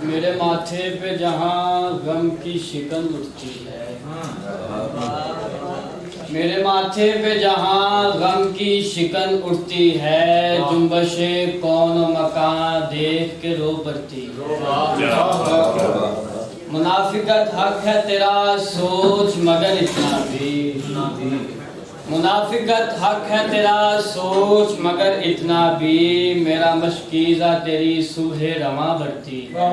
میرے ماتھے پہ جہاں غم کی شکن اٹھتی ہے، میرے ماتھے پہ جہاں غم کی شکن اٹھتی ہے، جنبش کون و مکان دیکھ کے رو پڑتی ہے۔ منافقت حق ہے تیرا سوچ مگر اتنا بھی، منافقت حق ہے تیرا سوچ مگر اتنا بھی، میرا مشکیزہ تیری صبح رواں بڑھتی ہے۔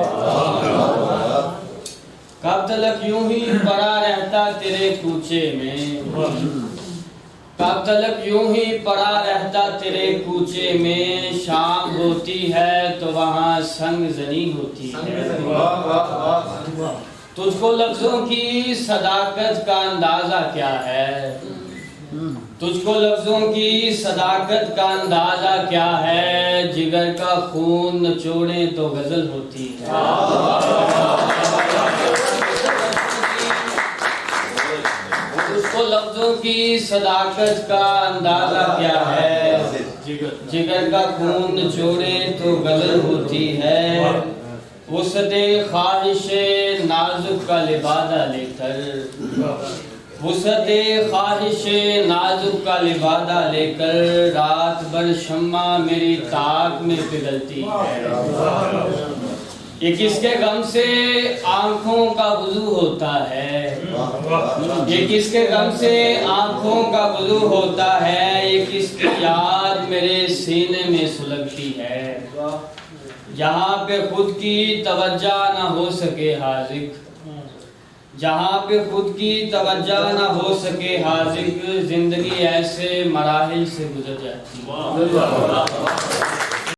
کب تلک یوں ہی پڑا رہتا تیرے کوچے میں، کب تلک یوں ہی پڑا رہتا تیرے کوچے میں، شام ہوتی ہے تو وہاں سنگ زنی ہوتی ہے۔ تجھ کو لفظوں کی صداقت کا اندازہ کیا ہے، تجھ کو لفظوں کی صداقت کا اندازہ کیا ہے، جگر کا خون نچوڑیں تو غزل ہوتی ہے۔ تجھ کو لفظوں کی صداقت کا اندازہ کیا ہے، جگر کا خون نچوڑیں تو غزل ہوتی ہے۔ وسعت خواہش نازک کا لبادہ لے کر، وسعت خواہش نازک کا لبادہ لے کر، رات بھر شمع میری طاق میں پگھلتی ہے۔ یہ کس کے غم سے آنکھوں کا وضو ہوتا ہے، یہ کس کے غم سے آنکھوں کا وضو ہوتا ہے، یہ کس کی یاد میرے سینے میں سلگتی ہے۔ جہاں پہ خود کی توجہ نہ ہو سکے حاذق، جہاں پہ خود کی توجہ نہ ہو سکے حاذق، زندگی ایسے مراحل سے گزر جاتی ہے۔